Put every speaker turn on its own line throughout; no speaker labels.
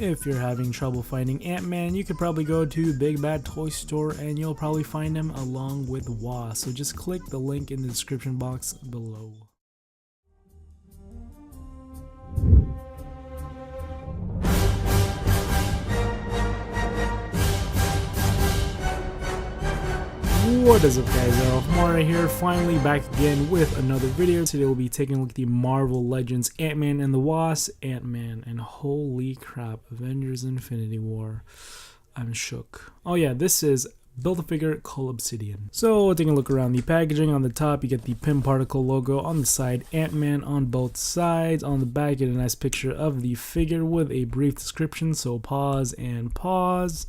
If you're having trouble finding Ant-Man, you could probably go to Big Bad Toy Store and you'll probably find him along with Wasp. So just click the link in the description box below. What is up, guys? Arolf right here, finally back again with another video. Today we'll be taking a look at the Marvel Legends Ant-Man and the Wasp, Ant-Man, and holy crap, Avengers Infinity War. I'm shook. Oh yeah, this is Build-A-Figure Obsidian. So taking a look around the packaging, on the top you get the Pym Particle logo, on the side Ant-Man on both sides, on the back you get a nice picture of the figure with a brief description, so pause and pause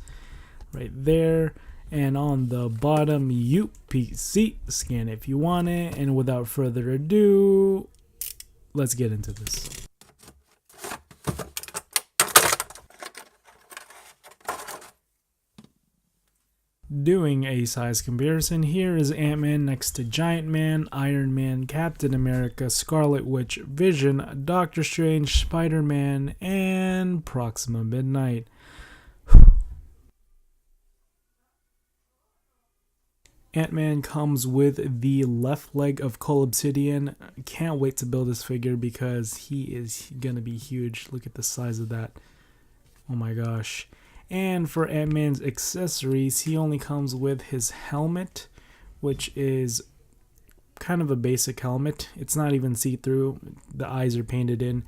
right there. And on the bottom, UPC, scan if you want it. And without further ado, let's get into this. Doing a size comparison, here is Ant-Man next to Giant Man, Iron Man, Captain America, Scarlet Witch, Vision, Doctor Strange, Spider-Man, and Proxima Midnight. Ant-Man comes with the left leg of Obsidian. Can't wait to build this figure because he is gonna be huge. Look at the size of that. Oh my gosh. And for Ant-Man's accessories, he only comes with his helmet, which is kind of a basic helmet. It's not even see-through. The eyes are painted in.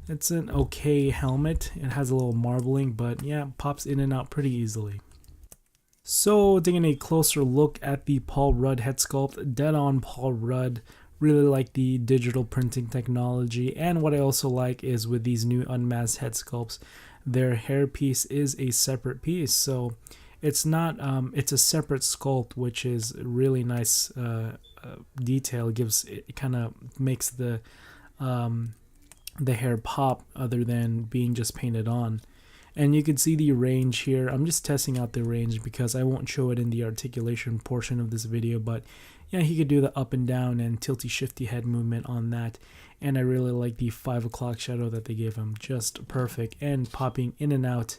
It's an okay helmet. It has a little marbling, but yeah, pops in and out pretty easily. So taking a closer look at the Paul Rudd head sculpt, dead on Paul Rudd. Really like the digital printing technology, and what I also like is with these new unmasked head sculpts, their hair piece is a separate piece, so it's not it's a separate sculpt, which is really nice detail. It kind of makes the hair pop other than being just painted on. And you can see the range here. I'm just testing out the range because I won't show it in the articulation portion of this video, but yeah, he could do the up and down and tilty shifty head movement on that. And I really like the 5 o'clock shadow that they gave him, just perfect. And popping in and out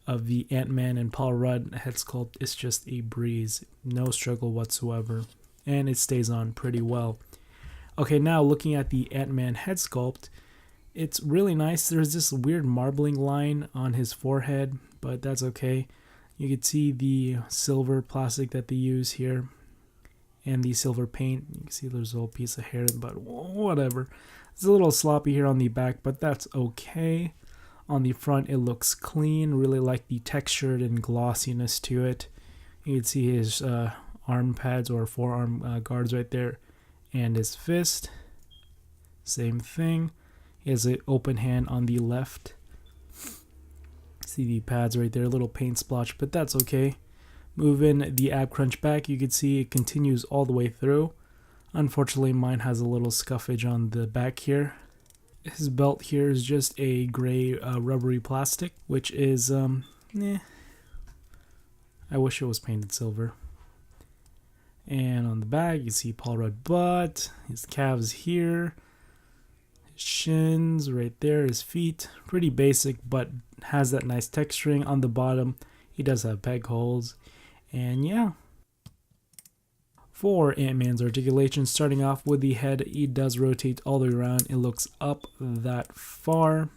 of the Ant-Man and Paul Rudd head sculpt is just a breeze, no struggle whatsoever, and it stays on pretty well. Okay, now looking at the Ant-Man head sculpt, it's really nice. There's this weird marbling line on his forehead, but that's okay. You can see the silver plastic that they use here and the silver paint. You can see there's a little piece of hair, but whatever. It's a little sloppy here on the back, but that's okay. On the front, it looks clean. Really like the texture and glossiness to it. You can see his arm pads or forearm guards right there, and his fist. Same thing. He has an open hand on the left. See the pads right there, a little paint splotch, but that's okay. Moving the ab crunch back, you can see it continues all the way through. Unfortunately, mine has a little scuffage on the back here. His belt here is just a gray rubbery plastic, which is, I wish it was painted silver. And on the back, you see Paul Rudd butt, his calves here. Shins right there, his feet, pretty basic, but has that nice texturing. On the bottom he does have peg holes, and yeah. For Ant-Man's articulation, starting off with the head, he does rotate all the way around. It looks up that far,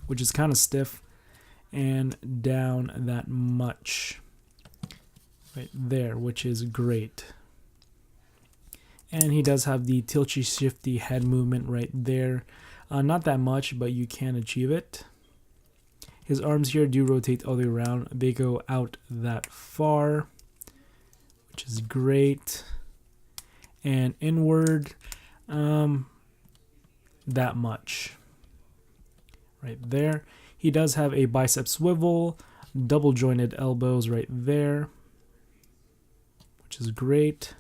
which is kind of stiff, and down that much right there, which is great. And he does have the tilty shifty head movement right there. Not that much, but you can achieve it. His arms here do rotate all the way around. They go out that far, which is great. And inward, that much. Right there. He does have a bicep swivel, double jointed elbows right there, which is great.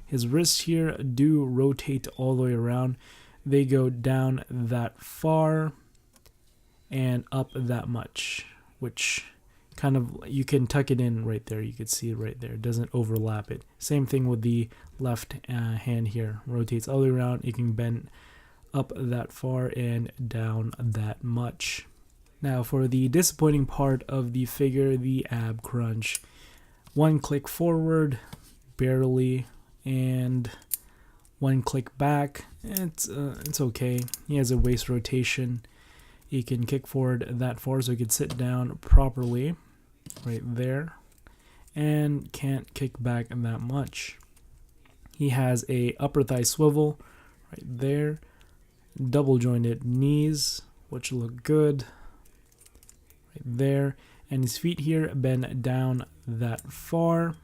His wrists here do rotate all the way around. They go down that far and up that much, which kind of, you can tuck it in right there. You can see it right there. It doesn't overlap it. Same thing with the left hand here. Rotates all the way around. It can bend up that far and down that much. Now for the disappointing part of the figure, the ab crunch. One click forward, barely, and one click back. It's okay. He has a waist rotation. He can kick forward that far, so he can sit down properly, right there, and can't kick back that much. He has a upper thigh swivel, right there, double jointed knees, which look good. Right there, and his feet here bend down that far.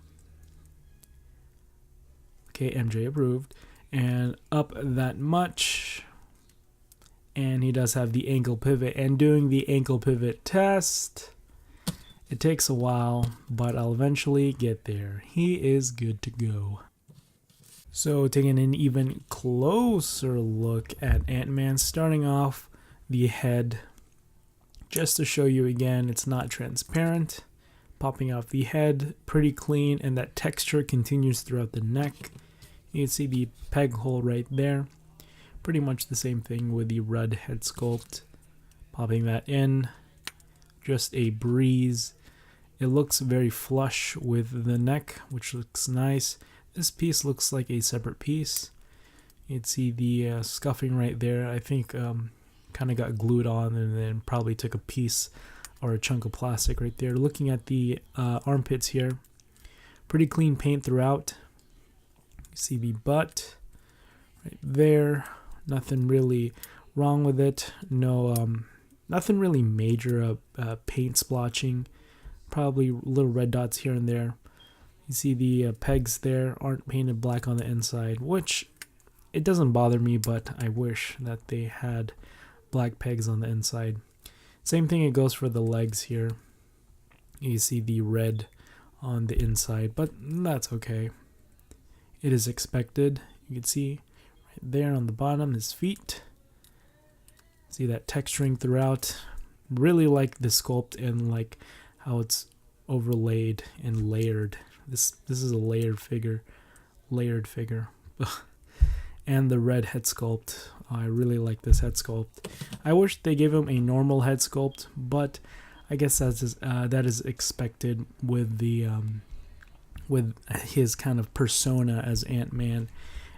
Okay, MJ approved. And up that much. And he does have the ankle pivot. And doing the ankle pivot test, it takes a while, but I'll eventually get there. He is good to go. So taking an even closer look at Ant-Man, starting off the head. Just to show you again, it's not transparent. Popping off the head, pretty clean, and that texture continues throughout the neck. You can see the peg hole right there. Pretty much the same thing with the Rudd head sculpt. Popping that in, just a breeze. It looks very flush with the neck, which looks nice. This piece looks like a separate piece. You can see the scuffing right there. I think kind of got glued on and then probably took a piece or a chunk of plastic right there. Looking at the armpits here, pretty clean paint throughout. You see the butt right there. Nothing really wrong with it. No, nothing really major paint splotching. Probably little red dots here and there. You see the pegs there aren't painted black on the inside, which it doesn't bother me, but I wish that they had black pegs on the inside. Same thing it goes for the legs here. You see the red on the inside, but that's okay. It is expected. You can see right there on the bottom his feet. See that texturing throughout. Really like the sculpt and like how it's overlaid and layered. This is a layered figure. And the red head sculpt. I really like this head sculpt. I wish they gave him a normal head sculpt, but I guess that is expected with the with his kind of persona as Ant-Man.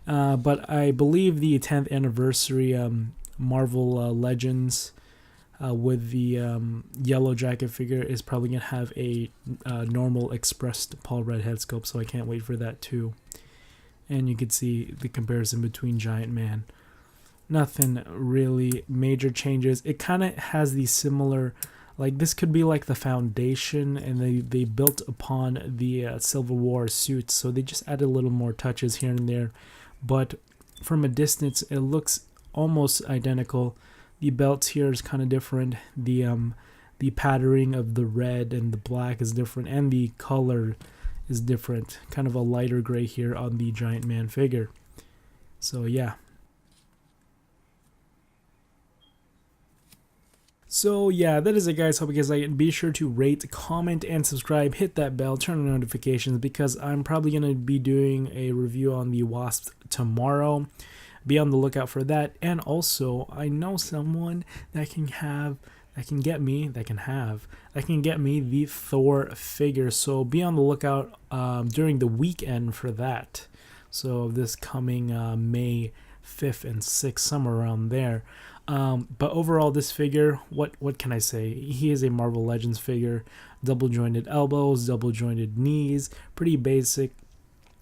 But I believe the 10th anniversary Marvel Legends with the yellow jacket figure is probably gonna have a normal expressed Paul Rudd head sculpt, so I can't wait for that too. And you can see the comparison between Giant Man. Nothing really major changes. It kind of has the similar, like this could be like the foundation, and they built upon the Civil War suits, so they just added a little more touches here and there. But from a distance, it looks almost identical. The belts here is kind of different. The patterning of the red and the black is different, and the color is different. Kind of a lighter gray here on the Giant Man figure. So yeah. So yeah, that is it guys. Hope you guys like it. Be sure to rate, comment, and subscribe. Hit that bell, turn on notifications, because I'm probably going to be doing a review on the Wasp tomorrow. Be on the lookout for that. And also, I know someone that can get me the Thor figure. So be on the lookout during the weekend for that. So this coming May 5th and 6th, somewhere around there. But overall, this figure, what can I say? He is a Marvel Legends figure. Double jointed elbows, double jointed knees, pretty basic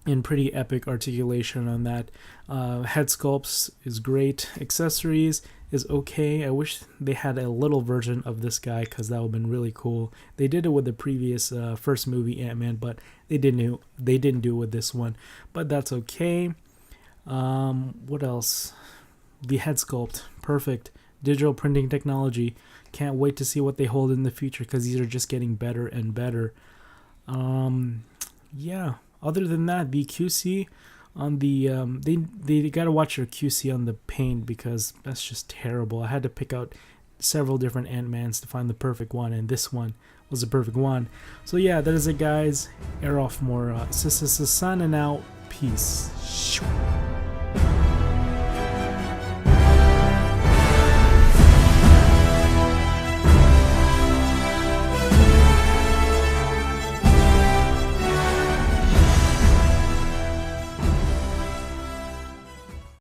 and pretty epic articulation on that. Head sculpts is great. Accessories is okay. I wish they had a little version of this guy, because that would have been really cool. They did it with the previous first movie Ant-Man, but they didn't do it with this one. But that's okay. What else? The head sculpt, perfect. Digital printing technology. Can't wait to see what they hold in the future, because these are just getting better and better. Yeah. Other than that, the QC on the they gotta watch their QC on the paint, because that's just terrible. I had to pick out several different Ant-Mans to find the perfect one, and this one was the perfect one. So yeah, that is it guys. Arolf more signing out. Peace.